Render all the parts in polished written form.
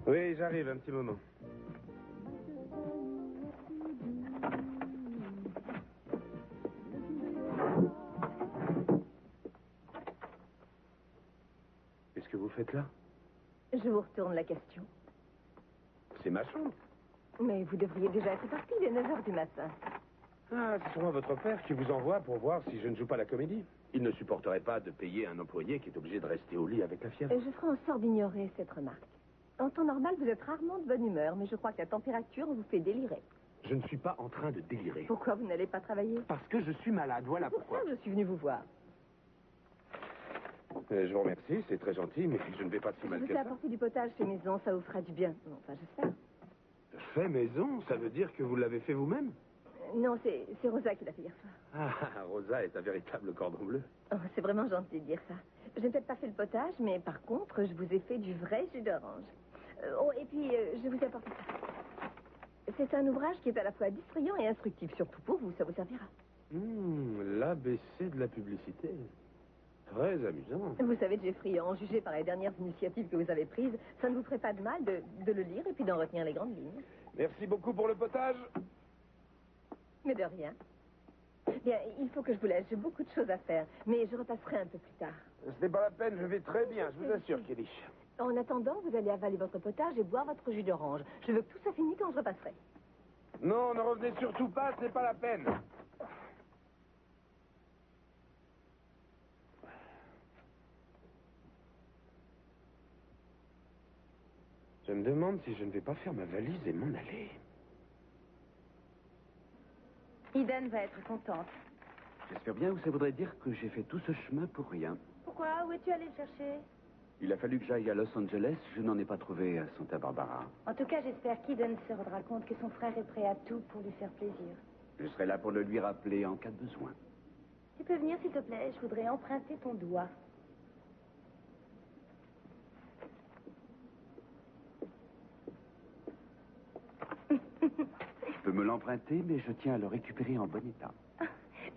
Oui, j'arrive, un petit moment. Qu'est-ce que vous faites là? Je vous retourne la question. C'est ma chambre. Mais vous devriez déjà être parti dès 9 h du matin. Ah, c'est sûrement votre père qui vous envoie pour voir si je ne joue pas la comédie. Il ne supporterait pas de payer un employé qui est obligé de rester au lit avec la fièvre. Je ferai en sorte d'ignorer cette remarque. En temps normal, vous êtes rarement de bonne humeur, mais je crois que la température vous fait délirer. Je ne suis pas en train de délirer. Pourquoi vous n'allez pas travailler? Parce que je suis malade, voilà pourquoi. C'est pour ça que je suis venue vous voir. Je vous remercie, c'est très gentil, mais je ne vais pas si mal Je que vous ai ça. apporté du potage fait maison, ça vous fera du bien. Enfin, j'espère. Fait maison, ça veut dire que vous l'avez fait vous-même? Non, c'est Rosa qui l'a fait hier soir. Ah, Rosa est un véritable cordon bleu. Oh, c'est vraiment gentil de dire ça. Je n'ai peut-être pas fait le potage, mais par contre, je vous ai fait du vrai jus d'orange. Et puis, je vous ai apporté ça. C'est un ouvrage qui est à la fois distrayant et instructif. Surtout pour vous, ça vous servira. L'ABC de la publicité. Très amusant. Vous savez, Jeffrey, en jugé par les dernières initiatives que vous avez prises, ça ne vous ferait pas de mal de le lire et puis d'en retenir les grandes lignes. Merci beaucoup pour le potage. Mais de rien. Bien, il faut que je vous laisse. J'ai beaucoup de choses à faire, mais je repasserai un peu plus tard. Ce n'est pas la peine, je vais très bien, je vous assure, Kelly. En attendant, vous allez avaler votre potage et boire votre jus d'orange. Je veux que tout soit fini quand je repasserai. Non, ne revenez surtout pas, ce n'est pas la peine. Je me demande si je ne vais pas faire ma valise et m'en aller. Eden va être contente. J'espère bien, ou ça voudrait dire que j'ai fait tout ce chemin pour rien. Pourquoi? Où es-tu allé le chercher? Il a fallu que j'aille à Los Angeles, je n'en ai pas trouvé à Santa Barbara. En tout cas, j'espère qu'Eden se rendra compte que son frère est prêt à tout pour lui faire plaisir. Je serai là pour le lui rappeler en cas de besoin. Tu peux venir, s'il te plaît? Je voudrais emprunter ton doigt. Je peux me l'emprunter, mais je tiens à le récupérer en bon état.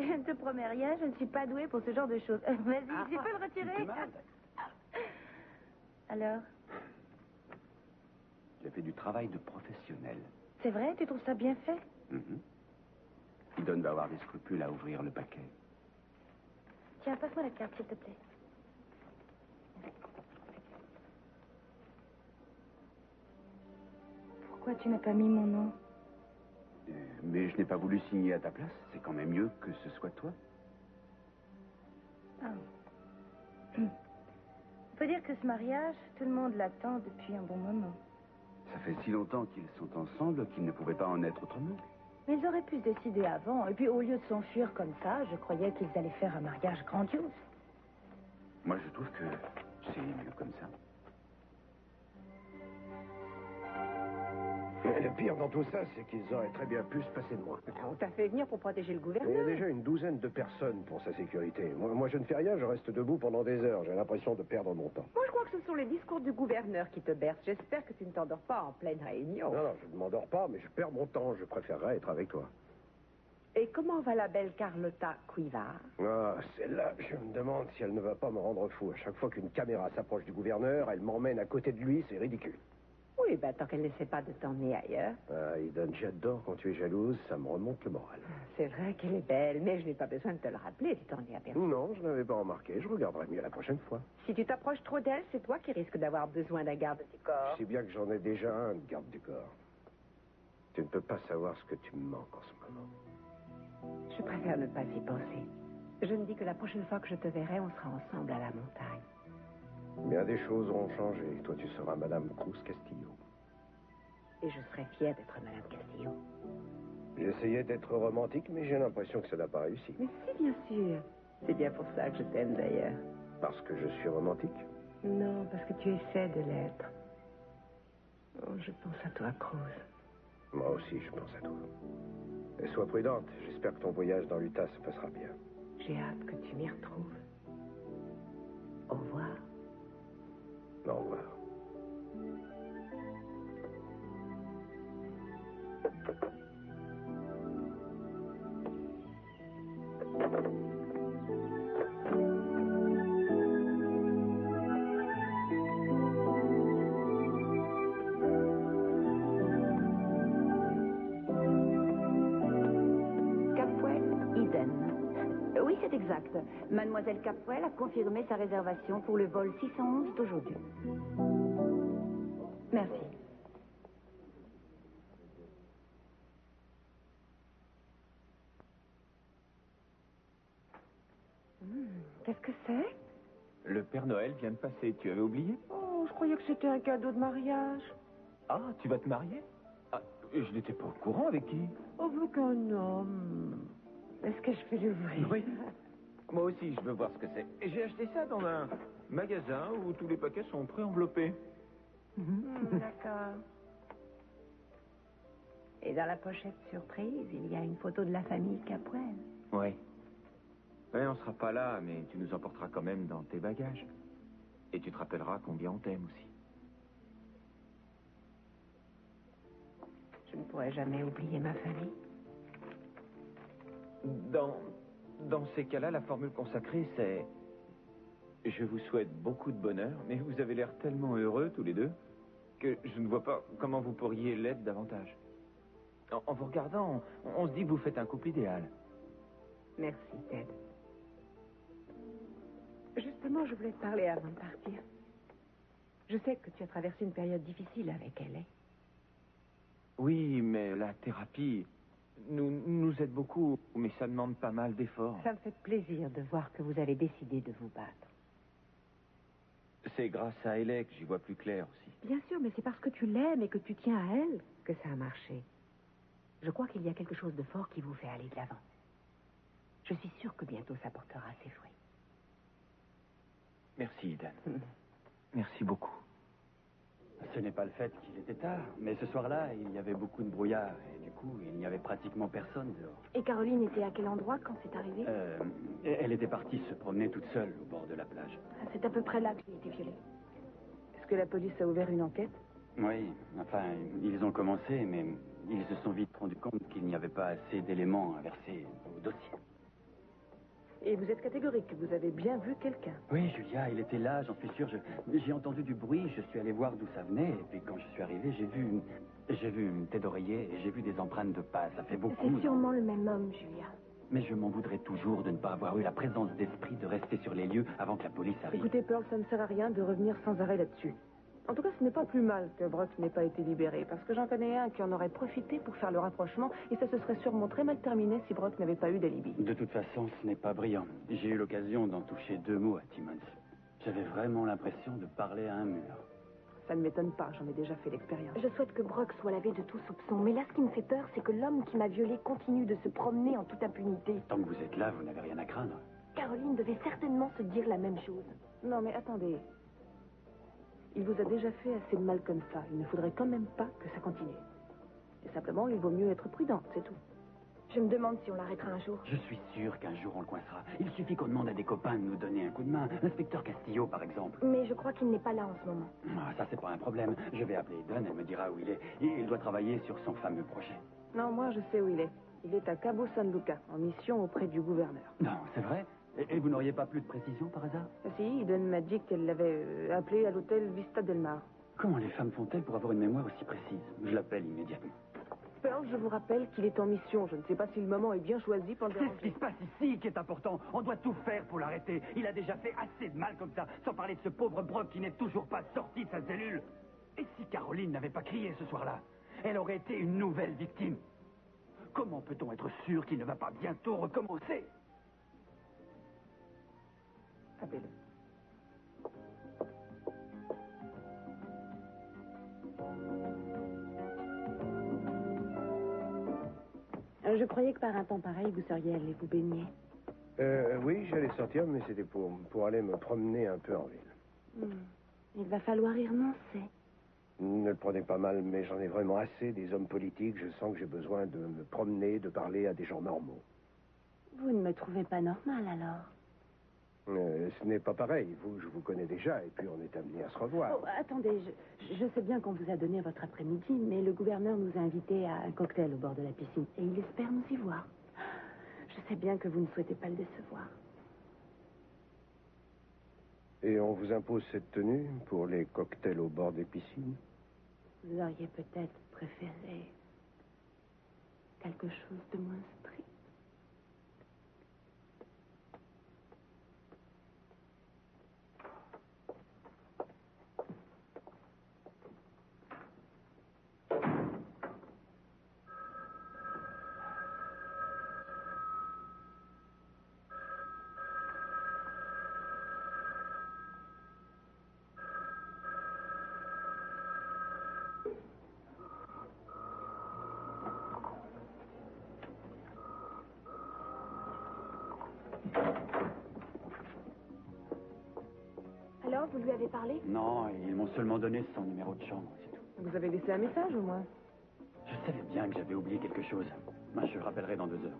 Je ne te promets rien, je ne suis pas douée pour ce genre de choses. Vas-y, je peux le retirer? Alors? J'ai fait du travail de professionnel. C'est vrai? Tu trouves ça bien fait? Eden va avoir des scrupules à ouvrir le paquet. Tiens, passe-moi la carte, s'il te plaît. Pourquoi tu n'as pas mis mon nom? Mais je n'ai pas voulu signer à ta place. C'est quand même mieux que ce soit toi. Ah. On peut dire que ce mariage, tout le monde l'attend depuis un bon moment. Ça fait si longtemps qu'ils sont ensemble qu'ils ne pouvaient pas en être autrement. Mais ils auraient pu se décider avant. Et puis, au lieu de s'enfuir comme ça, je croyais qu'ils allaient faire un mariage grandiose. Moi, je trouve que c'est mieux comme ça. Le pire dans tout ça, c'est qu'ils auraient très bien pu se passer de moi. On t'a fait venir pour protéger le Il y a gouverneur. déjà une douzaine de personnes pour sa sécurité. Moi, je ne fais rien, je reste debout pendant des heures. J'ai l'impression de perdre mon temps. Moi, je crois que ce sont les discours du gouverneur qui te bercent. J'espère que tu ne t'endors pas en pleine réunion. Non, je ne m'endors pas, mais je perds mon temps. Je préférerais être avec toi. Et comment va la belle Carlotta Cuivar? Ah, celle-là, je me demande si elle ne va pas me rendre fou. À chaque fois qu'une caméra s'approche du gouverneur, elle m'emmène à côté de lui, c'est ridicule. Oui, tant qu'elle n'essaie pas de t'emmener ailleurs. Ah, Eden, j'adore quand tu es jalouse, ça me remonte le moral. C'est vrai qu'elle est belle, mais je n'ai pas besoin de te le rappeler, tu t'en es aperçu. Non, je n'avais pas remarqué. Je regarderai mieux la prochaine fois. Si tu t'approches trop d'elle, c'est toi qui risques d'avoir besoin d'un garde du corps. Je sais bien que j'en ai déjà un de garde du corps. Tu ne peux pas savoir ce que tu me manques en ce moment. Je préfère ne pas y penser. Je me dis que la prochaine fois que je te verrai, on sera ensemble à la montagne. Bien des choses auront changé. Toi, tu seras Madame Cruz Castillo. Et je serai fière d'être Madame Castillo. J'essayais d'être romantique, mais j'ai l'impression que ça n'a pas réussi. Mais si, bien sûr. C'est bien pour ça que je t'aime d'ailleurs. Parce que je suis romantique. Non, parce que tu essaies de l'être. Oh, je pense à toi, Cruz. Moi aussi, je pense à toi. Et sois prudente. J'espère que ton voyage dans l'Utah se passera bien. J'ai hâte que tu m'y retrouves. Au revoir. Au revoir. Capwell, Eden. Oui, c'est exact. Mademoiselle Capwell a confirmé sa réservation pour le vol 611 d'aujourd'hui. Merci. Qu'est-ce que c'est? Le Père Noël vient de passer, tu avais oublié? Oh, je croyais que c'était un cadeau de mariage. Ah, tu vas te marier? Ah, je n'étais pas au courant, avec qui? Avec un homme. Est-ce que je peux l'ouvrir? Oui. Moi aussi, je veux voir ce que c'est. Et j'ai acheté ça dans un magasin où tous les paquets sont pré-enveloppés. D'accord. Et dans la pochette surprise, il y a une photo de la famille Capwell. Oui. Ouais, on sera pas là, mais tu nous emporteras quand même dans tes bagages. Et tu te rappelleras combien on t'aime aussi. Je ne pourrai jamais oublier ma famille. Dans ces cas-là, la formule consacrée, c'est... Je vous souhaite beaucoup de bonheur, mais vous avez l'air tellement heureux, tous les deux, que je ne vois pas comment vous pourriez l'être davantage. En vous regardant, on se dit que vous faites un couple idéal. Merci, Ted. Justement, je voulais te parler avant de partir. Je sais que tu as traversé une période difficile avec elle. Oui, mais la thérapie nous aide beaucoup, mais ça demande pas mal d'efforts. Ça me fait plaisir de voir que vous avez décidé de vous battre. C'est grâce à elle que j'y vois plus clair aussi. Bien sûr, mais c'est parce que tu l'aimes et que tu tiens à elle que ça a marché. Je crois qu'il y a quelque chose de fort qui vous fait aller de l'avant. Je suis sûre que bientôt ça portera ses fruits. Merci, Eden. Merci beaucoup. Ce n'est pas le fait qu'il était tard, mais ce soir-là, il y avait beaucoup de brouillard, et du coup, il n'y avait pratiquement personne dehors. Et Caroline était à quel endroit quand c'est arrivé? Elle était partie se promener toute seule au bord de la plage. Ah, c'est à peu près là qu'il a été violé. Est-ce que la police a ouvert une enquête? Oui, enfin, ils ont commencé, mais ils se sont vite rendus compte qu'il n'y avait pas assez d'éléments à verser au dossier. Et vous êtes catégorique, vous avez bien vu quelqu'un. Oui, Julia, il était là, j'en suis sûr. J'ai entendu du bruit, je suis allé voir d'où ça venait, et puis quand je suis arrivé, j'ai vu une tête d'oreiller et j'ai vu des empreintes de pas. Ça fait beaucoup. C'est sûrement le même homme, Julia. Mais je m'en voudrais toujours de ne pas avoir eu la présence d'esprit de rester sur les lieux avant que la police arrive. Écoutez, Pearl, ça ne sert à rien de revenir sans arrêt là-dessus. En tout cas, ce n'est pas plus mal que Brock n'ait pas été libéré, parce que j'en connais un qui en aurait profité pour faire le rapprochement, et ça se serait sûrement très mal terminé si Brock n'avait pas eu d'alibi. De toute façon, ce n'est pas brillant. J'ai eu l'occasion d'en toucher 2 mots à Timmons. J'avais vraiment l'impression de parler à un mur. Ça ne m'étonne pas, j'en ai déjà fait l'expérience. Je souhaite que Brock soit lavé de tout soupçon, mais là, ce qui me fait peur, c'est que l'homme qui m'a violée continue de se promener en toute impunité. Tant que vous êtes là, vous n'avez rien à craindre. Caroline devait certainement se dire la même chose. Non, mais attendez. Il vous a déjà fait assez de mal comme ça. Il ne faudrait quand même pas que ça continue. Et simplement, il vaut mieux être prudente, c'est tout. Je me demande si on l'arrêtera un jour. Je suis sûr qu'un jour on le coincera. Il suffit qu'on demande à des copains de nous donner un coup de main. L'inspecteur Castillo, par exemple. Mais je crois qu'il n'est pas là en ce moment. Ah, ça, c'est pas un problème. Je vais appeler Eden, elle me dira où il est. Et il doit travailler sur son fameux projet. Non, moi, je sais où il est. Il est à Cabo San Lucas, en mission auprès du gouverneur. Non, c'est vrai? Et vous n'auriez pas plus de précision, par hasard? Ah, si, Eden m'a dit qu'elle l'avait appelé à l'hôtel Vista Del Mar. Comment les femmes font-elles pour avoir une mémoire aussi précise? Je l'appelle immédiatement. Pearl, je vous rappelle qu'il est en mission. Je ne sais pas si le moment est bien choisi pour le C'est ce déranger. qui se passe ici qui est important. On doit tout faire pour l'arrêter. Il a déjà fait assez de mal comme ça, sans parler de ce pauvre Brock qui n'est toujours pas sorti de sa cellule. Et si Caroline n'avait pas crié ce soir-là, elle aurait été une nouvelle victime. Comment peut-on être sûr qu'il ne va pas bientôt recommencer? Appelez-le. Je croyais que par un temps pareil, vous seriez allé vous baigner. Oui, j'allais sortir, mais c'était pour aller me promener un peu en ville. Il va falloir y renoncer. Ne le prenez pas mal, mais j'en ai vraiment assez des hommes politiques. Je sens que j'ai besoin de me promener, de parler à des gens normaux. Vous ne me trouvez pas normal, alors? Ce n'est pas pareil. Vous, je vous connais déjà, et puis on est amené à se revoir. Oh, attendez, je sais bien qu'on vous a donné votre après-midi, mais le gouverneur nous a invités à un cocktail au bord de la piscine, et il espère nous y voir. Je sais bien que vous ne souhaitez pas le décevoir. Et on vous impose cette tenue pour les cocktails au bord des piscines? Vous auriez peut-être préféré quelque chose de moins strict. Alors, vous lui avez parlé? Non, ils m'ont seulement donné son numéro de chambre, c'est tout. Vous avez laissé un message, au moins? Je savais bien que j'avais oublié quelque chose. Ben, je le rappellerai dans 2 heures.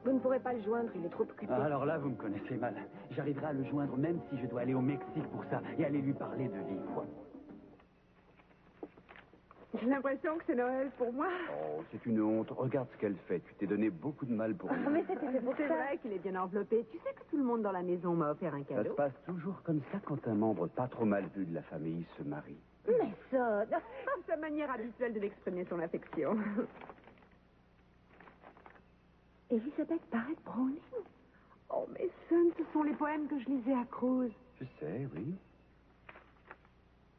Vous ne pourrez pas le joindre, il est trop occupé. Ah, alors là, vous me connaissez mal. J'arriverai à le joindre même si je dois aller au Mexique pour ça et aller lui parler de vive voix. J'ai l'impression que c'est Noël pour moi. Oh, c'est une honte. Regarde ce qu'elle fait. Tu t'es donné beaucoup de mal pour lui. Mais c'était pour ça. C'est vrai qu'il est bien enveloppé. Tu sais que tout le monde dans la maison m'a offert un Ça cadeau. se passe toujours comme ça quand un membre pas trop mal vu de la famille se marie. Mais ça... C'est sa manière habituelle de l'exprimer son affection. Elisabeth Barrett Browning? Oh, mais Son, ce sont les poèmes que je lisais à Cruz. Je sais, oui.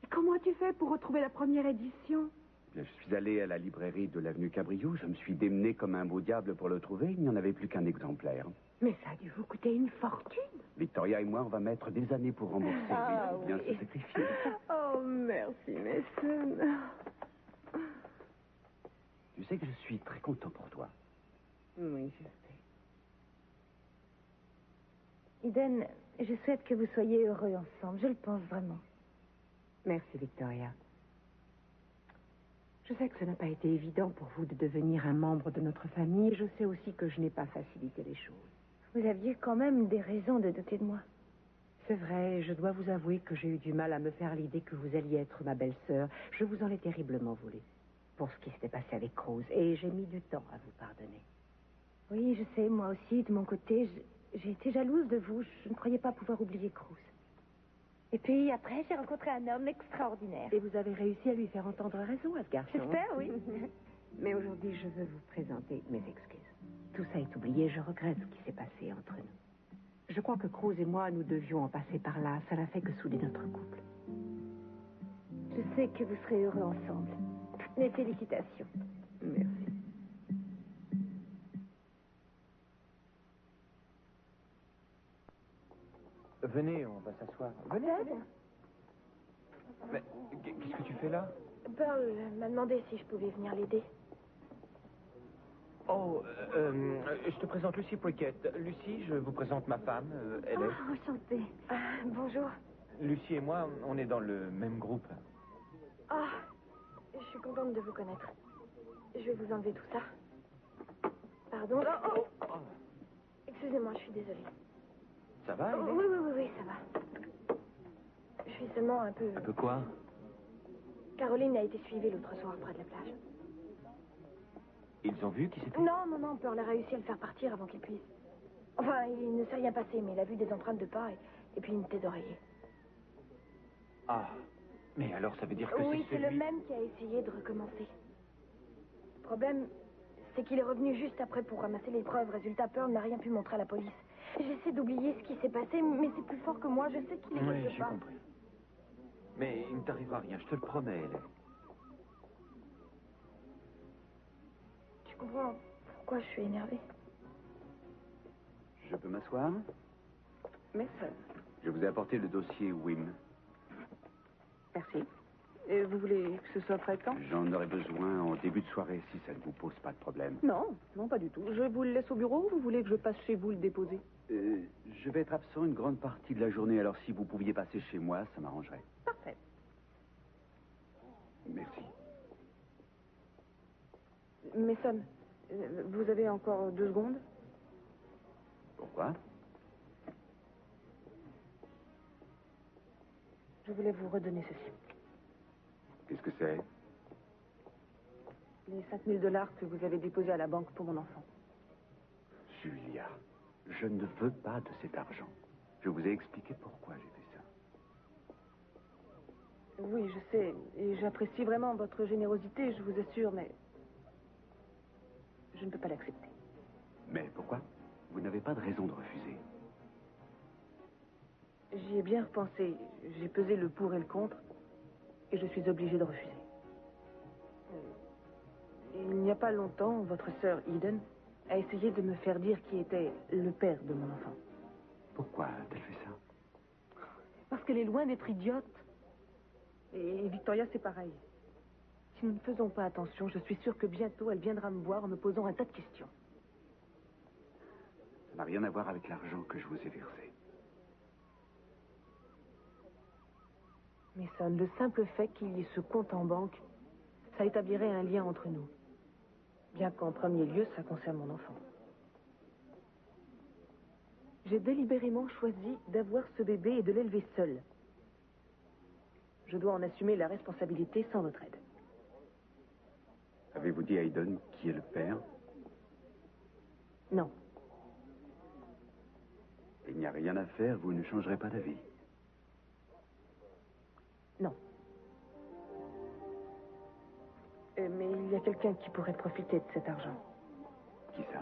Et comment as-tu fait pour retrouver la première édition? Bien, je suis allé à la librairie de l'avenue Cabriot. Je me suis démené comme un beau diable pour le trouver. Il n'y en avait plus qu'un exemplaire. Mais ça a dû vous coûter une fortune. Victoria et moi, on va mettre des années pour rembourser. Ah, Il faut bien oui. se sacrifier. Oh, merci, Mason. Tu sais que je suis très content pour toi. Oui, je sais. Eden, je souhaite que vous soyez heureux ensemble. Je le pense vraiment. Merci, Victoria. Je sais que ce n'a pas été évident pour vous de devenir un membre de notre famille. Je sais aussi que je n'ai pas facilité les choses. Vous aviez quand même des raisons de douter de moi. C'est vrai, je dois vous avouer que j'ai eu du mal à me faire l'idée que vous alliez être ma belle-sœur. Je vous en ai terriblement voulu pour ce qui s'était passé avec Cruz, et j'ai mis du temps à vous pardonner. Oui, je sais, moi aussi, de mon côté, j'ai été jalouse de vous. Je ne croyais pas pouvoir oublier Cruz. Et puis après, j'ai rencontré un homme extraordinaire. Et vous avez réussi à lui faire entendre raison à ce garçon. J'espère, oui. Mais aujourd'hui, je veux vous présenter mes excuses. Tout ça est oublié, je regrette ce qui s'est passé entre nous. Je crois que Cruz et moi, nous devions en passer par là. Ça n'a fait que souder notre couple. Je sais que vous serez heureux ensemble. Mes félicitations. Merci. Venez, on va s'asseoir. Venez, venez. Mais qu'est-ce que tu fais là? Pearl m'a demandé si je pouvais venir l'aider. Oh, je te présente Lucy Prickett. Lucy, je vous présente ma femme. Elle est... Enchantée. Bonjour. Lucy et moi, on est dans le même groupe. Je suis contente de vous connaître. Je vais vous enlever tout ça. Pardon. Excusez-moi, je suis désolée. Ça va, Hélène? Oui, ça va. Je suis seulement un peu... Un peu quoi? Caroline a été suivie l'autre soir près de la plage. Ils ont vu qui c'était? Non, Pearl a réussi à le faire partir avant qu'il puisse. Enfin, il ne s'est rien passé, mais il a vu des empreintes de pas et puis une tête d'oreiller. Ah, mais alors ça veut dire que Oui, c'est c'est celui... le même qui a essayé de recommencer. Le problème, c'est qu'il est revenu juste après pour ramasser les preuves. Résultat, Pearl n'a rien pu montrer à la police. J'essaie d'oublier ce qui s'est passé, mais c'est plus fort que moi. Je sais qu'il est Oui, quelque j'ai part. compris. Mais il ne t'arrivera rien, je te le promets, Hélène. Tu comprends pourquoi je suis énervée? Je peux m'asseoir? Merci. Je vous ai apporté le dossier WIM. Merci. Et vous voulez que ce soit prêt quand? J'en aurai besoin en début de soirée si ça ne vous pose pas de problème. Non, pas du tout. Je vous le laisse au bureau ou vous voulez que je passe chez vous le déposer? Je vais être absent une grande partie de la journée, alors si vous pouviez passer chez moi, ça m'arrangerait. Parfait. Merci. Mason, vous avez encore 2 secondes? Pourquoi? Je voulais vous redonner ceci. Qu'est-ce que c'est? Les 5 000 $ que vous avez déposés à la banque pour mon enfant. Julia, je ne veux pas de cet argent. Je vous ai expliqué pourquoi j'ai fait ça. Oui, je sais, et j'apprécie vraiment votre générosité, je vous assure, mais je ne peux pas l'accepter. Mais pourquoi? Vous n'avez pas de raison de refuser. J'y ai bien repensé, j'ai pesé le pour et le contre, et je suis obligée de refuser. Il n'y a pas longtemps, votre sœur Eden a essayé de me faire dire qui était le père de mon enfant. Pourquoi a-t-elle fait ça? Parce qu'elle est loin d'être idiote. Et Victoria, c'est pareil. Si nous ne faisons pas attention, je suis sûre que bientôt, elle viendra me voir en me posant un tas de questions. Ça n'a rien à voir avec l'argent que je vous ai versé. Mais ça, le simple fait qu'il y ait ce compte en banque, ça établirait un lien entre nous. Bien qu'en premier lieu, ça concerne mon enfant. J'ai délibérément choisi d'avoir ce bébé et de l'élever seul. Je dois en assumer la responsabilité sans votre aide. Avez-vous dit à Eden qui est le père? Non. Il n'y a rien à faire, vous ne changerez pas d'avis. Non. Mais il y a quelqu'un qui pourrait profiter de cet argent. Qui ça?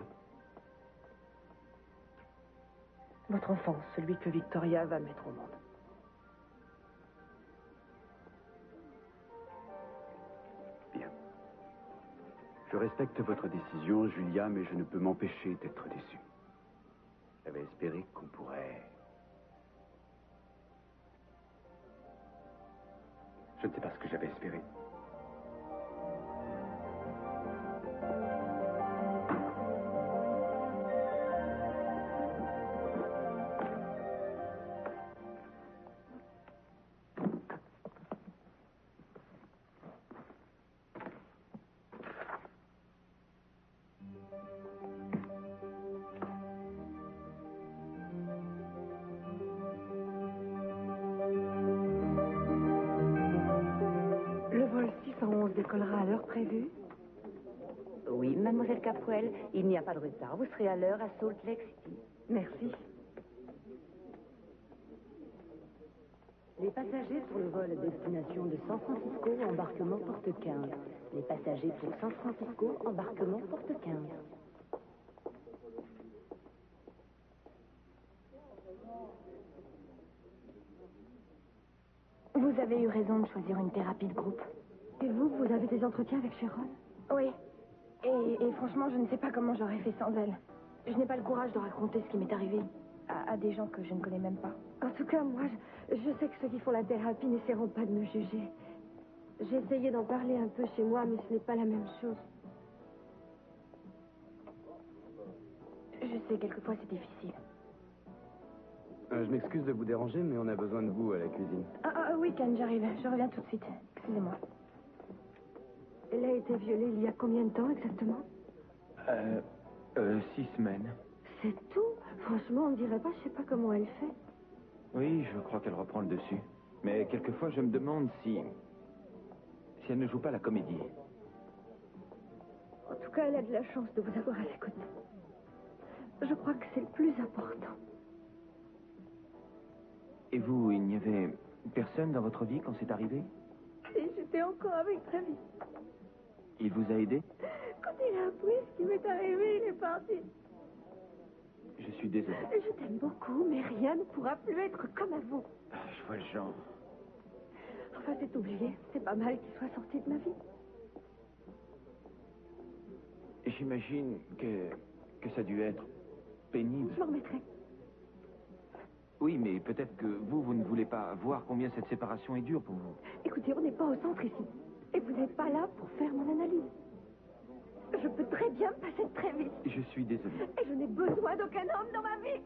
Votre enfant, celui que Victoria va mettre au monde. Bien. Je respecte votre décision, Julia, mais je ne peux m'empêcher d'être déçu. J'avais espéré qu'on pourrait... Je ne sais pas ce que j'avais espéré. Le vol 611 décollera à l'heure prévue? Oui, mademoiselle Capwell, il n'y a pas de retard. Vous serez à l'heure à Salt Lake City. Merci. Les passagers pour le vol à destination de San Francisco, embarquement porte 15. Les passagers pour San Francisco, embarquement porte 15. Vous avez eu raison de choisir une thérapie de groupe. Et vous avez des entretiens avec Sharon? Oui. Et franchement, je ne sais pas comment j'aurais fait sans elle. Je n'ai pas le courage de raconter ce qui m'est arrivé à des gens que je ne connais même pas. En tout cas, moi, je sais que ceux qui font la thérapie n'essaieront pas de me juger. J'ai essayé d'en parler un peu chez moi, mais ce n'est pas la même chose. Je sais, quelquefois, c'est difficile. Je m'excuse de vous déranger, mais on a besoin de vous à la cuisine. Oui, Ken, j'arrive. Je reviens tout de suite. Excusez-moi. Elle a été violée il y a combien de temps exactement? 6 semaines. C'est tout? Franchement, on ne dirait pas, je sais pas comment elle fait. Oui, je crois qu'elle reprend le dessus. Mais quelquefois, je me demande si elle ne joue pas la comédie. En tout cas, elle a de la chance de vous avoir à ses côtés. Je crois que c'est le plus important. Et vous, il n'y avait personne dans votre vie quand c'est arrivé? Et j'étais encore avec Travis. Il vous a aidé? Quand il a appris ce qui m'est arrivé, il est parti. Je suis désolé. Je t'aime beaucoup, mais rien ne pourra plus être comme avant. Je vois le genre. Enfin, c'est oublié. C'est pas mal qu'il soit sorti de ma vie. J'imagine que ça a dû être pénible. Je m'en remettrai. Oui, mais peut-être que vous ne voulez pas voir combien cette séparation est dure pour vous. Écoutez, on n'est pas au centre ici. Et vous n'êtes pas là pour faire mon analyse. Je peux très bien me passer très vite. Je suis désolé. Et je n'ai besoin d'aucun homme dans ma vie.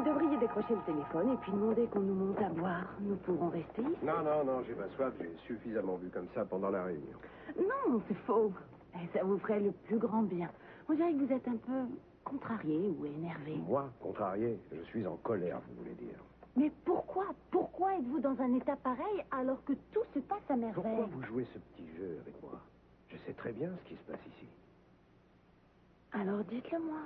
Vous devriez décrocher le téléphone et puis demander qu'on nous monte à boire. Nous pourrons rester ici. Non, j'ai pas soif, j'ai suffisamment bu comme ça pendant la réunion. Non, c'est faux. Ça vous ferait le plus grand bien. On dirait que vous êtes un peu contrarié ou énervé. Moi, contrarié, je suis en colère, vous voulez dire. Mais pourquoi êtes-vous dans un état pareil alors que tout se passe à merveille? Pourquoi vous jouez ce petit jeu avec moi? Je sais très bien ce qui se passe ici. Alors dites-le-moi.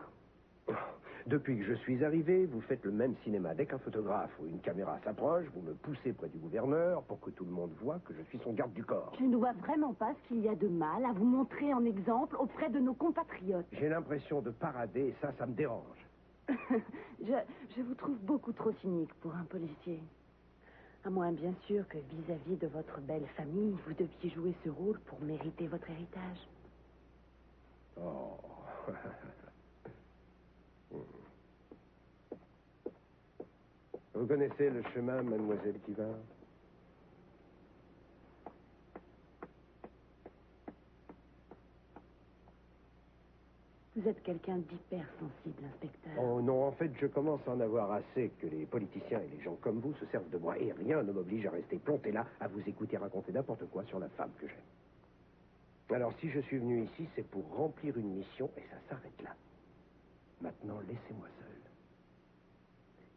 Depuis que je suis arrivé, vous faites le même cinéma. Dès qu'un photographe ou une caméra s'approche, vous me poussez près du gouverneur pour que tout le monde voit que je suis son garde du corps. Je ne vois vraiment pas ce qu'il y a de mal à vous montrer en exemple auprès de nos compatriotes. J'ai l'impression de parader et ça me dérange. je vous trouve beaucoup trop cynique pour un policier. À moins, bien sûr, que vis-à-vis de votre belle famille, vous deviez jouer ce rôle pour mériter votre héritage. Oh. Vous connaissez le chemin, mademoiselle Kivar? Vous êtes quelqu'un d'hypersensible, inspecteur. Oh non, en fait, je commence à en avoir assez que les politiciens et les gens comme vous se servent de moi. Et rien ne m'oblige à rester planté là, à vous écouter raconter n'importe quoi sur la femme que j'aime. Alors, si je suis venu ici, c'est pour remplir une mission et ça s'arrête là. Maintenant, laissez-moi seul.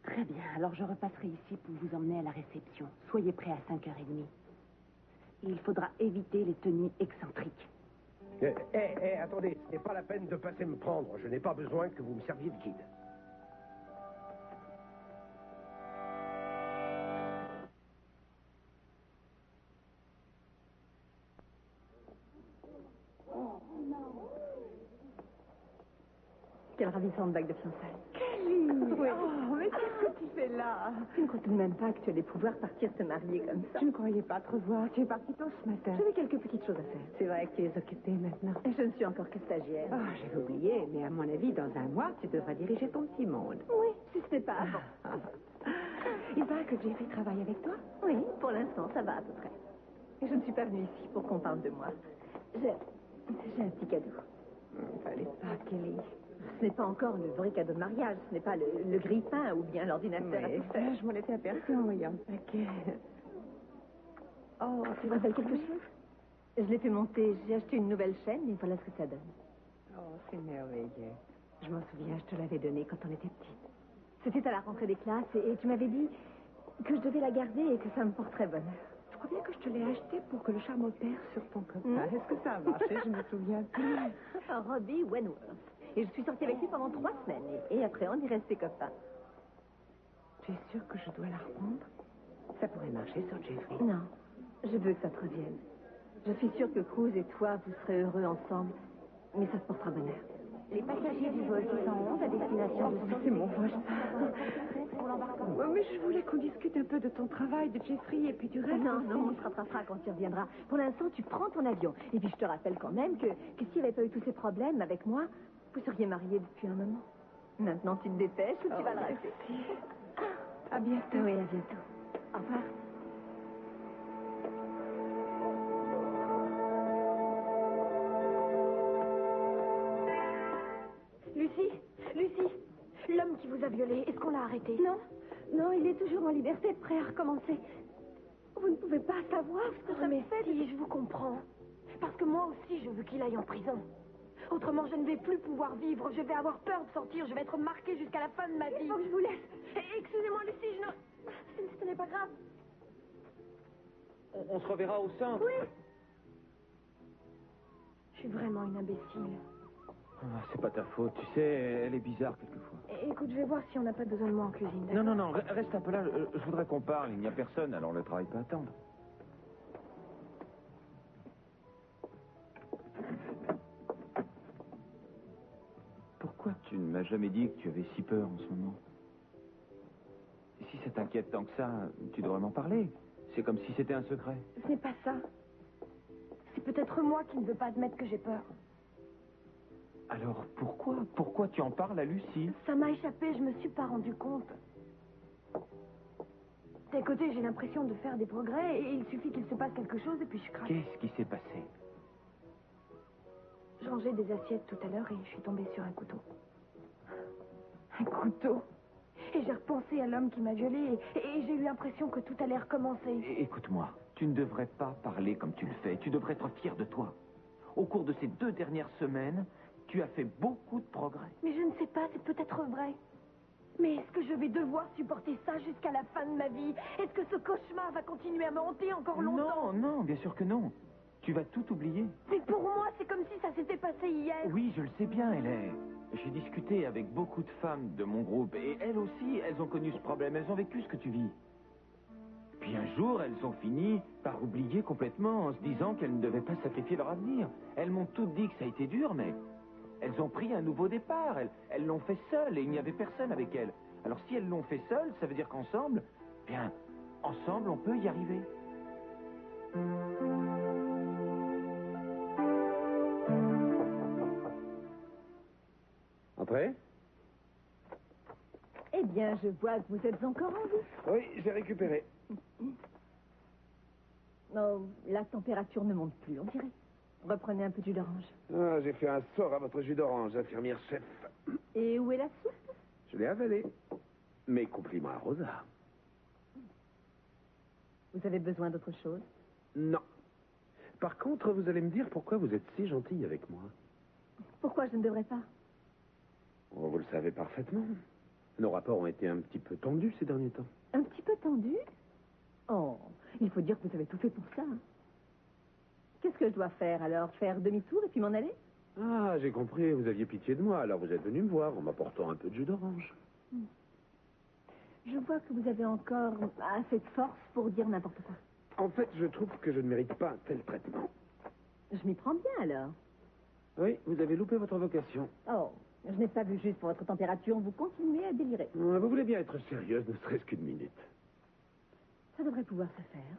Très bien, alors je repasserai ici pour vous emmener à la réception. Soyez prêts à 5h30. Il faudra éviter les tenues excentriques. Attendez, ce n'est pas la peine de passer me prendre. Je n'ai pas besoin que vous me serviez de guide. Quelle ravissante bague de fiançailles. Kelly! Oui. Oh, mais qu'est-ce que tu fais là? Tu ne crois tout de même pas que tu allais pouvoir partir te marier comme ça? Je ne croyais pas te revoir. Tu es parti tôt ce matin. J'avais quelques petites choses à faire. C'est vrai que tu es occupée maintenant. Et je ne suis encore que stagiaire. Oh, j'avais oublié, mais à mon avis, dans un mois, tu devras diriger ton petit monde. Oui, si ce n'est pas avant. Il paraît que Jeffrey travaille avec toi? Oui, pour l'instant, ça va à peu près. Et je ne suis pas venue ici pour qu'on parle de moi. J'ai un petit cadeau. Fallait pas, Kelly. Ce n'est pas encore le vrai cadeau de mariage. Ce n'est pas le grille-pain ou bien l'ordinateur à Oui, tout faire. je m'en étais aperçue en voyant le paquet. Oh, tu te rappelles quelque chose? Je l'ai fait monter. J'ai acheté une nouvelle chaîne et voilà ce que ça donne. Oh, c'est merveilleux. Je m'en souviens, je te l'avais donné quand on était petite. C'était à la rentrée des classes et tu m'avais dit que je devais la garder et que ça me porterait bonheur. Je crois bien que je te l'ai acheté pour que le charme opère sur ton copain. Est-ce que ça a marché? Je me souviens plus. Robbie Wentworth. Et je suis sortie avec lui pendant 3 semaines. Et après, on y restait copains. Tu es sûre que je dois la reprendre? Ça pourrait marcher sur Jeffrey. Non, je veux que ça te revienne. Je suis sûre que Cruz et toi, vous serez heureux ensemble. Mais ça te portera bonheur. Les passagers du vol 611 à destination de... C'est mon vol. Mais je voulais qu'on discute un peu de ton travail, de Jeffrey et puis du reste. Non, on se rattrapera quand tu reviendras. Pour l'instant, tu prends ton avion. Et puis, je te rappelle quand même que s'il n'y avait pas eu tous ces problèmes avec moi, vous seriez mariés depuis un moment. Maintenant, tu te dépêches ou tu vas le rater. À bientôt. Oui, à bientôt. Au revoir. Lucie, l'homme qui vous a violé, est-ce qu'on l'a arrêté? Non, il est toujours en liberté, prêt à recommencer. Vous ne pouvez pas savoir ce que ça me fait. Si, je vous comprends. Parce que moi aussi, je veux qu'il aille en prison. Autrement, je ne vais plus pouvoir vivre. Je vais avoir peur de sortir. Je vais être marquée jusqu'à la fin de ma vie. Il faut que je vous laisse. Excusez-moi, Lucie, je ne... Ce n'est pas grave. On se reverra au centre. Oui. Je suis vraiment une imbécile. Ah, c'est pas ta faute, tu sais, elle est bizarre quelquefois. Écoute, je vais voir si on n'a pas besoin de moi en cuisine. Non, reste un peu là, je voudrais qu'on parle, il n'y a personne, alors le travail peut attendre. Pourquoi tu ne m'as jamais dit que tu avais si peur en ce moment? Si ça t'inquiète tant que ça, tu devrais m'en parler. C'est comme si c'était un secret. Ce n'est pas ça. C'est peut-être moi qui ne veux pas admettre que j'ai peur. Alors pourquoi tu en parles à Lucie? Ça m'a échappé, je me suis pas rendu compte. D'un côté, j'ai l'impression de faire des progrès et il suffit qu'il se passe quelque chose et puis je craque. Qu'est-ce qui s'est passé? Je rangeais des assiettes tout à l'heure et je suis tombée sur un couteau. Un couteau? Et j'ai repensé à l'homme qui m'a violée et j'ai eu l'impression que tout allait recommencer. Écoute-moi, tu ne devrais pas parler comme tu le fais. Tu devrais être fier de toi. Au cours de ces 2 dernières semaines, tu as fait beaucoup de progrès. Mais je ne sais pas, c'est peut-être vrai. Mais est-ce que je vais devoir supporter ça jusqu'à la fin de ma vie? Est-ce que ce cauchemar va continuer à me hanter encore longtemps? Non, bien sûr que non. Tu vas tout oublier. Mais pour moi, c'est comme si ça s'était passé hier. Oui, je le sais bien, Hélène. J'ai discuté avec beaucoup de femmes de mon groupe et elles aussi, elles ont connu ce problème. Elles ont vécu ce que tu vis. Puis un jour, elles ont fini par oublier complètement en se disant qu'elles ne devaient pas sacrifier leur avenir. Elles m'ont toutes dit que ça a été dur, mais elles ont pris un nouveau départ. Elles l'ont fait seules et il n'y avait personne avec elles. Alors si elles l'ont fait seules, ça veut dire qu'ensemble, bien, ensemble, on peut y arriver. Entrez. Eh bien, je vois que vous êtes encore en vie. Oui, j'ai récupéré. Oh, la température ne monte plus, on dirait. Reprenez un peu de jus d'orange. Ah, j'ai fait un sort à votre jus d'orange, infirmière chef. Et où est la soupe? Je l'ai avalé. Mes compliments à Rosa. Vous avez besoin d'autre chose? Non. Par contre, vous allez me dire pourquoi vous êtes si gentille avec moi. Pourquoi je ne devrais pas? Oh, vous le savez parfaitement. Nos rapports ont été un petit peu tendus ces derniers temps. Un petit peu tendu? Oh, il faut dire que vous avez tout fait pour ça. Qu'est-ce que je dois faire alors? Faire demi-tour et puis m'en aller? Ah, j'ai compris, vous aviez pitié de moi, alors vous êtes venu me voir en m'apportant un peu de jus d'orange. Je vois que vous avez encore assez de force pour dire n'importe quoi. En fait, je trouve que je ne mérite pas un tel traitement. Je m'y prends bien alors. Oui, vous avez loupé votre vocation. Oh, je n'ai pas vu juste pour votre température, vous continuez à délirer. Vous voulez bien être sérieuse, ne serait-ce qu'une minute. Ça devrait pouvoir se faire.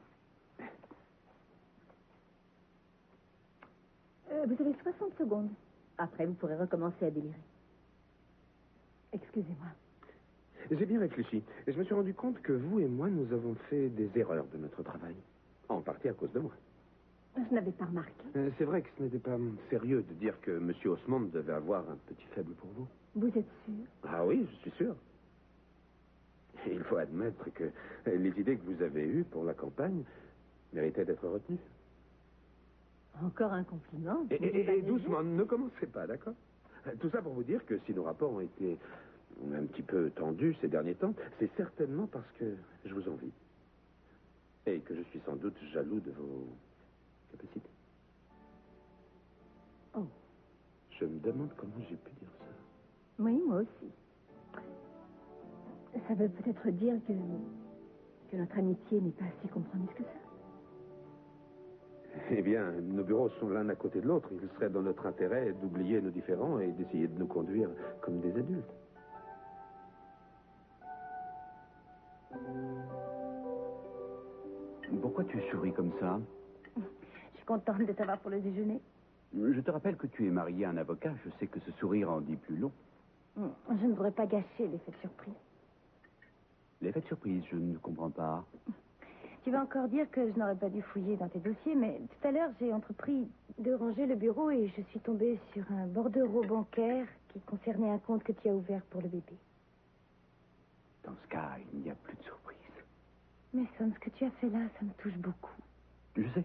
Vous avez 60 secondes. Après, vous pourrez recommencer à délirer. Excusez-moi. J'ai bien réfléchi, et je me suis rendu compte que vous et moi, nous avons fait des erreurs de notre travail. En partie à cause de moi. Je n'avais pas remarqué. C'est vrai que ce n'était pas sérieux de dire que M. Haussmann devait avoir un petit faible pour vous. Vous êtes sûr? Ah oui, je suis sûr. Et il faut admettre que les idées que vous avez eues pour la campagne méritaient d'être retenues. Encore un compliment. Et doucement, ne commencez pas, d'accord? Tout ça pour vous dire que si nos rapports ont été un petit peu tendus ces derniers temps, c'est certainement parce que je vous envie. Et que je suis sans doute jaloux de vos capacités. Oh. Je me demande comment j'ai pu dire ça. Oui, moi aussi. Ça veut peut-être dire que notre amitié n'est pas si compromise que ça. Eh bien, nos bureaux sont l'un à côté de l'autre. Il serait dans notre intérêt d'oublier nos différends et d'essayer de nous conduire comme des adultes. Pourquoi tu souris comme ça? Je suis contente de t'avoir pour le déjeuner. Je te rappelle que tu es marié à un avocat. Je sais que ce sourire en dit plus long. Je ne voudrais pas gâcher l'effet de surprise. L'effet de surprise, je ne comprends pas. Tu vas encore dire que je n'aurais pas dû fouiller dans tes dossiers, mais tout à l'heure, j'ai entrepris de ranger le bureau et je suis tombée sur un bordereau bancaire qui concernait un compte que tu as ouvert pour le bébé. Dans ce cas, il n'y a plus de surprise. Mais Son, ce que tu as fait là, ça me touche beaucoup. Je sais.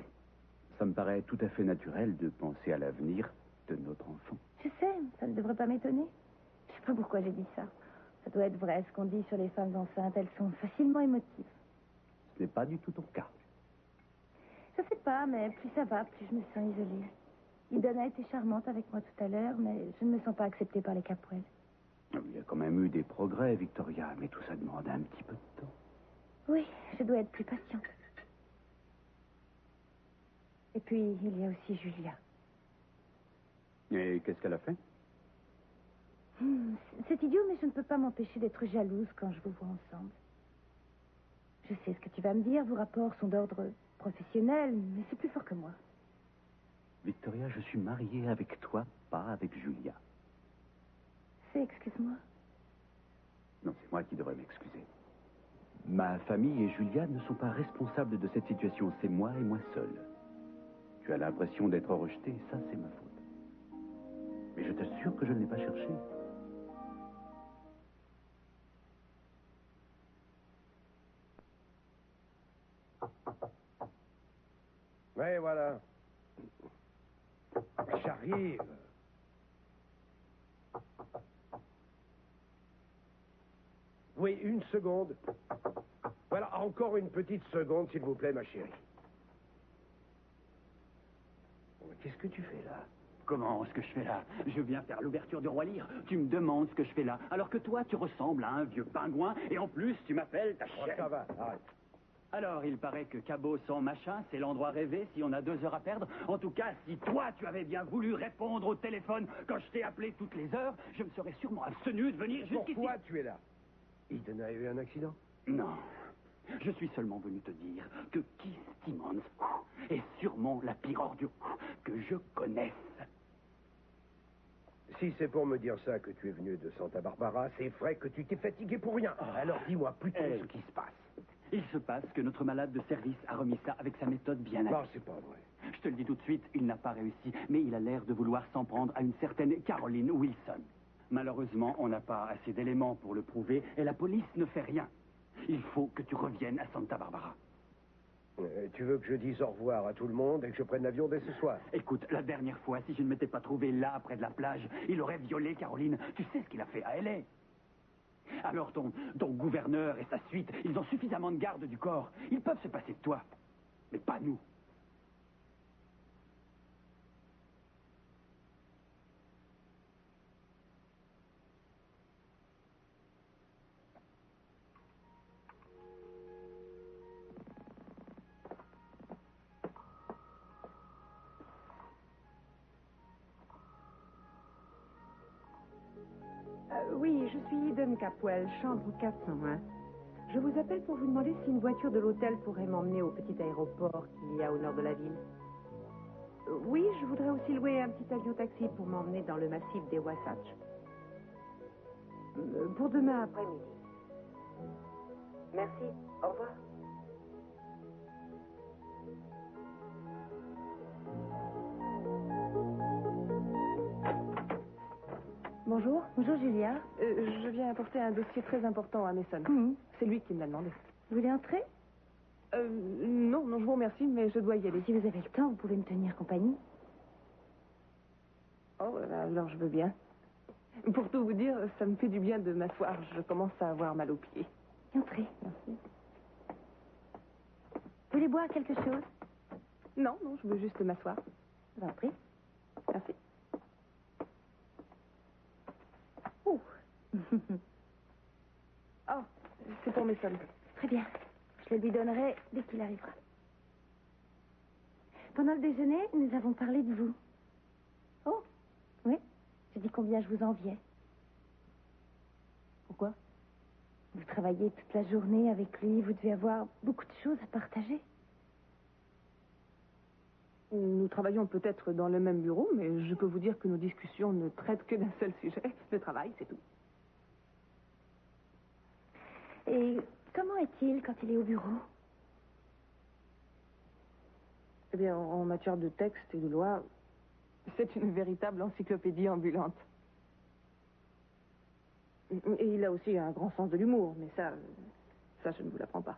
Ça me paraît tout à fait naturel de penser à l'avenir de notre enfant. Je sais, ça ne devrait pas m'étonner. Je sais pas pourquoi j'ai dit ça. Ça doit être vrai, ce qu'on dit sur les femmes enceintes. Elles sont facilement émotives. Ce n'est pas du tout ton cas. Je sais pas, mais plus ça va, plus je me sens isolée. Idonna a été charmante avec moi tout à l'heure, mais je ne me sens pas acceptée par les Capwell. Il y a quand même eu des progrès, Victoria, mais tout ça demande un petit peu de temps. Oui, je dois être plus patiente. Et puis, il y a aussi Julia. Et qu'est-ce qu'elle a fait? C'est idiot, mais je ne peux pas m'empêcher d'être jalouse quand je vous vois ensemble. Je sais ce que tu vas me dire, vos rapports sont d'ordre professionnel, mais c'est plus fort que moi. Victoria, je suis marié avec toi, pas avec Julia. Excuse-moi. Non, c'est moi qui devrais m'excuser. Ma famille et Julia ne sont pas responsables de cette situation. C'est moi et moi seul. Tu as l'impression d'être rejeté, et ça, c'est ma faute. Mais je t'assure que je ne l'ai pas cherché. voilà. J'arrive. Oui, une seconde. Voilà, encore une petite seconde, s'il vous plaît, ma chérie. Qu'est-ce que tu fais là? Comment, ce que je fais là? Je viens faire l'ouverture du Roi Lear. Tu me demandes ce que je fais là, alors que toi, tu ressembles à un vieux pingouin, et en plus, tu m'appelles ta Oh, chienne. ça va, arrête. Alors, il paraît que Cabot sans machin, c'est l'endroit rêvé si on a 2 heures à perdre. En tout cas, si toi, tu avais bien voulu répondre au téléphone quand je t'ai appelé toutes les heures, je me serais sûrement abstenu de venir jusqu'ici. Pourquoi tu es là? Eden a eu un accident? Non. Je suis seulement venu te dire que Keith Timmons est sûrement la pire ordure que je connaisse. Si c'est pour me dire ça que tu es venu de Santa Barbara, c'est vrai que tu t'es fatigué pour rien. Alors dis-moi plutôt ce qui se passe. Il se passe que notre malade de service a remis ça avec sa méthode bien à Non, c'est pas vrai. Je te le dis tout de suite, il n'a pas réussi, mais il a l'air de vouloir s'en prendre à une certaine Caroline Wilson. Malheureusement, on n'a pas assez d'éléments pour le prouver et la police ne fait rien. Il faut que tu reviennes à Santa Barbara. Tu veux que je dise au revoir à tout le monde et que je prenne l'avion dès ce soir? Écoute, la dernière fois, si je ne m'étais pas trouvé là, près de la plage, il aurait violé Caroline. Tu sais ce qu'il a fait à L.A. Alors ton gouverneur et sa suite, ils ont suffisamment de garde du corps. Ils peuvent se passer de toi, mais pas nous. Oui, je suis Eden Capwell, chambre 401. Je vous appelle pour vous demander si une voiture de l'hôtel pourrait m'emmener au petit aéroport qu'il y a au nord de la ville. Oui, je voudrais aussi louer un petit avion-taxi pour m'emmener dans le massif des Wasatch. Pour demain après-midi. Merci, au revoir. Bonjour. Bonjour, Julia. Je viens apporter un dossier très important à Mason. C'est lui qui me l'a demandé. Vous voulez entrer? Non, je vous remercie, mais je dois y aller. Si vous avez le temps, vous pouvez me tenir compagnie. Oh, alors je veux bien. Pour tout vous dire, ça me fait du bien de m'asseoir. Je commence à avoir mal aux pieds. Entrez. Merci. Vous voulez boire quelque chose? Non, je veux juste m'asseoir. Je vous en prie. Merci. Ouh. Oh, c'est pour Mason. Très bien. Je le lui donnerai dès qu'il arrivera. Pendant le déjeuner, nous avons parlé de vous. Oh, oui. J'ai dit combien je vous enviais. Pourquoi? Vous travaillez toute la journée avec lui, vous devez avoir beaucoup de choses à partager. Nous travaillons peut-être dans le même bureau, mais je peux vous dire que nos discussions ne traitent que d'un seul sujet, le travail, c'est tout. Et comment est-il quand il est au bureau? Eh bien, en matière de texte et de loi, c'est une véritable encyclopédie ambulante. Et il a aussi un grand sens de l'humour, mais ça, je ne vous l'apprends pas.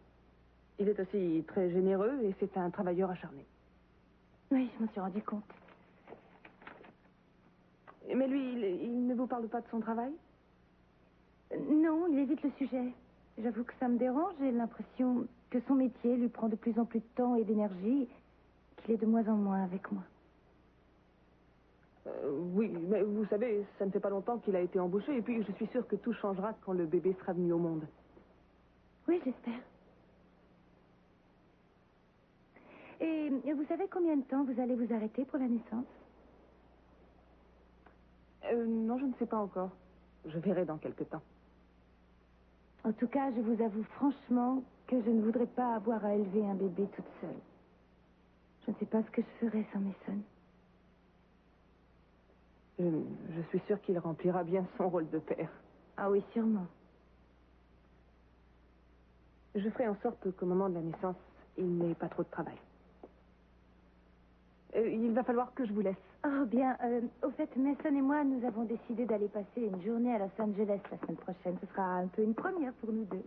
Il est aussi très généreux et c'est un travailleur acharné. Oui, je m'en suis rendu compte. Mais lui, il ne vous parle pas de son travail? Non, il évite le sujet. J'avoue que ça me dérange. J'ai l'impression que son métier lui prend de plus en plus de temps et d'énergie, qu'il est de moins en moins avec moi. Oui, mais vous savez, ça ne fait pas longtemps qu'il a été embauché, et puis je suis sûre que tout changera quand le bébé sera venu au monde. Oui, j'espère. Et vous savez combien de temps vous allez vous arrêter pour la naissance? Non, je ne sais pas encore. Je verrai dans quelque temps. En tout cas, je vous avoue franchement que je ne voudrais pas avoir à élever un bébé toute seule. Je ne sais pas ce que je ferais sans Mason. Je suis sûre qu'il remplira bien son rôle de père. Ah oui, sûrement. Je ferai en sorte qu'au moment de la naissance, il n'ait pas trop de travail. Il va falloir que je vous laisse. Oh bien, au fait, Mason et moi, nous avons décidé d'aller passer une journée à Los Angeles la semaine prochaine. Ce sera un peu une première pour nous deux.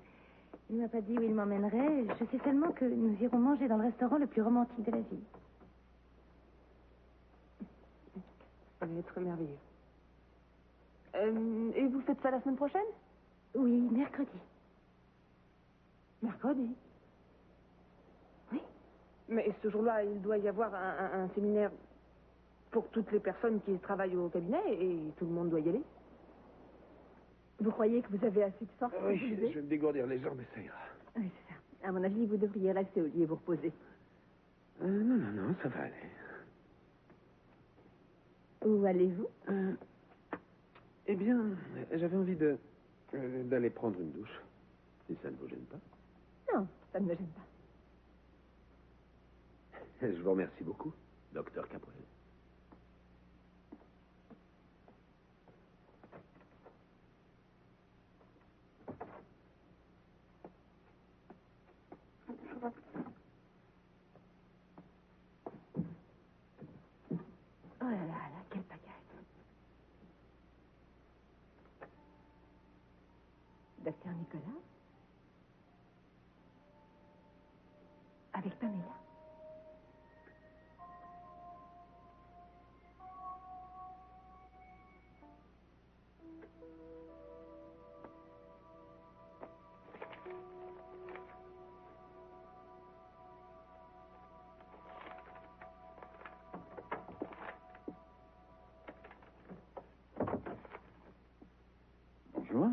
Il ne m'a pas dit où il m'emmènerait. Je sais seulement que nous irons manger dans le restaurant le plus romantique de la ville. allait être merveilleux. Et vous faites ça la semaine prochaine? Oui, mercredi. Mercredi. Oui. Mais ce jour-là, il doit y avoir un séminaire pour toutes les personnes qui travaillent au cabinet et tout le monde doit y aller. Vous croyez que vous avez assez de force pour Oui, vous je lever? vais me dégourdir les jambes, mais ça ira. Oui, c'est ça. À mon avis, vous devriez rester au lit et vous reposer. Non, ça va aller. Où allez-vous? Eh bien, j'avais envie d'aller prendre une douche, si ça ne vous gêne pas. Non, ça ne me gêne pas. Je vous remercie beaucoup, docteur Capoel. Oh là là, quelle pagaille. Docteur Nicolas? Avec Pamela? Bonjour.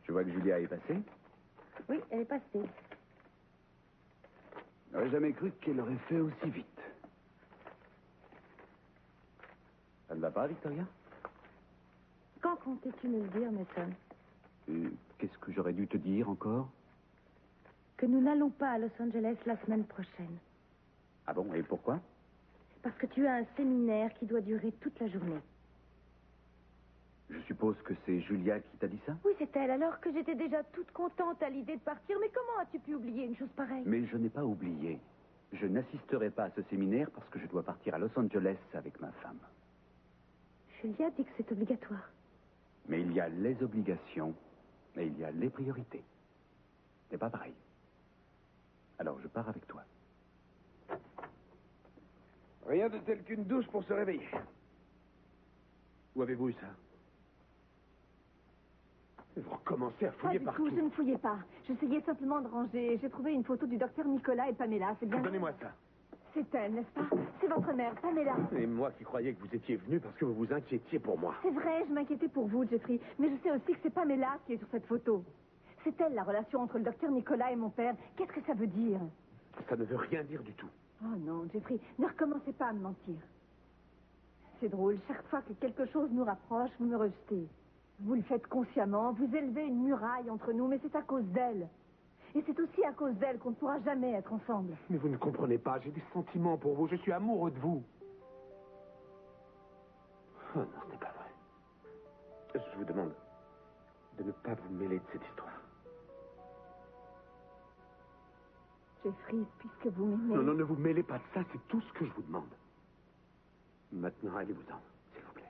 Je vois que Julia est passée. Oui, elle est passée. J'aurais jamais cru qu'elle aurait fait aussi vite. Ça ne va pas, Victoria? Quand comptais-tu me le dire, Mason? Qu'est-ce que j'aurais dû te dire encore? Que nous n'allons pas à Los Angeles la semaine prochaine. Ah bon, et pourquoi? Parce que tu as un séminaire qui doit durer toute la journée. Je suppose que c'est Julia qui t'a dit ça? Oui, c'est elle, alors que j'étais déjà toute contente à l'idée de partir. Mais comment as-tu pu oublier une chose pareille? Mais je n'ai pas oublié. Je n'assisterai pas à ce séminaire parce que je dois partir à Los Angeles avec ma femme. Julia dit que c'est obligatoire. Mais il y a les obligations et il y a les priorités. C'est pas pareil. Alors je pars avec toi. Rien de tel qu'une douche pour se réveiller. Où avez-vous eu ça? Vous recommencez à Pas fouiller du partout. tout, je ne fouillais pas. J'essayais simplement de ranger. J'ai trouvé une photo du docteur Nicolas et Pamela. C'est bien. Donnez-moi ça. C'est elle, n'est-ce pas? C'est votre mère, Pamela. Et moi qui croyais que vous étiez venu parce que vous vous inquiétiez pour moi. C'est vrai, je m'inquiétais pour vous, Jeffrey. Mais je sais aussi que c'est Pamela qui est sur cette photo. C'est elle, la relation entre le docteur Nicolas et mon père. Qu'est-ce que ça veut dire? Ça ne veut rien dire du tout. Oh non, Jeffrey, ne recommencez pas à me mentir. C'est drôle, chaque fois que quelque chose nous rapproche, vous me rejetez. Vous le faites consciemment, vous élevez une muraille entre nous, mais c'est à cause d'elle. Et c'est aussi à cause d'elle qu'on ne pourra jamais être ensemble. Mais vous ne comprenez pas, j'ai des sentiments pour vous, je suis amoureux de vous. Oh non, ce n'est pas vrai. Je vous demande de ne pas vous mêler de cette histoire. Jeffrey, puisque vous m'aimez... Non, ne vous mêlez pas de ça, c'est tout ce que je vous demande. Maintenant, allez-vous-en, s'il vous plaît.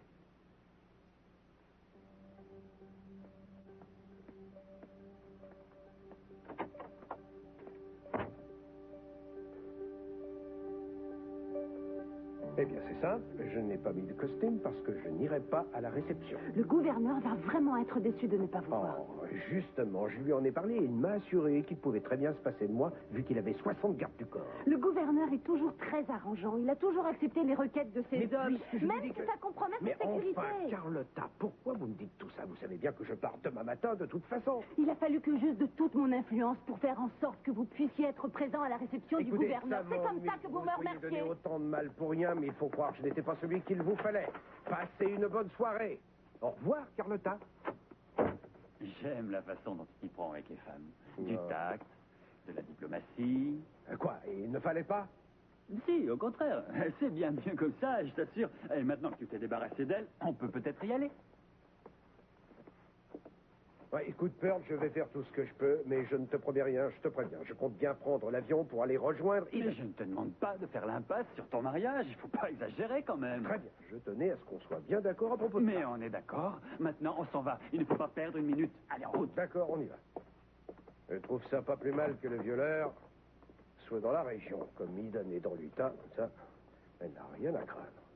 Eh bien, c'est simple. Je n'ai pas mis de costume parce que je n'irai pas à la réception. Le gouverneur va vraiment être déçu de ne pas vous voir. Oh, justement, je lui en ai parlé et il m'a assuré qu'il pouvait très bien se passer de moi vu qu'il avait 60 gardes du corps. Le gouverneur est toujours très arrangeant. Il a toujours accepté les requêtes de ses Mais hommes, puisque je vous même dis si que- ça compromet Mais sa sécurité. enfin, Carlotta, pourquoi vous me dites tout ça? Vous savez bien que je pars demain matin de toute façon. Il a fallu que j'use de toute mon influence pour faire en sorte que vous puissiez être présent à la réception du Écoutez, gouverneur. ça C'est comme ça m'ennuie que que vous me soyez remerciez. donné autant de mal pour rien, mais il faut croire que je n'étais pas celui qu'il vous fallait. Passez une bonne soirée. Au revoir, Carlotta. J'aime la façon dont tu t'y prends avec les femmes. Du Ouais. tact, de la diplomatie. Quoi, il ne fallait pas? Si, au contraire, c'est bien mieux comme ça, je t'assure. Et maintenant que tu t'es débarrassé d'elle, on peut peut-être y aller. Ouais, écoute, Pearl, je vais faire tout ce que je peux, mais je ne te promets rien, je te préviens. Je compte bien prendre l'avion pour aller rejoindre Mais Ida. je ne te demande pas de faire l'impasse sur ton mariage, il faut pas exagérer quand même. Très bien, je tenais à ce qu'on soit bien d'accord à propos de Mais ça. on est d'accord, maintenant on s'en va, il ne faut pas perdre une minute. Allez, en route. D'accord, on y va. Je trouve ça pas plus mal que le violeur soit dans la région, comme Eden est dans l'Utah, ça, elle n'a rien à craindre.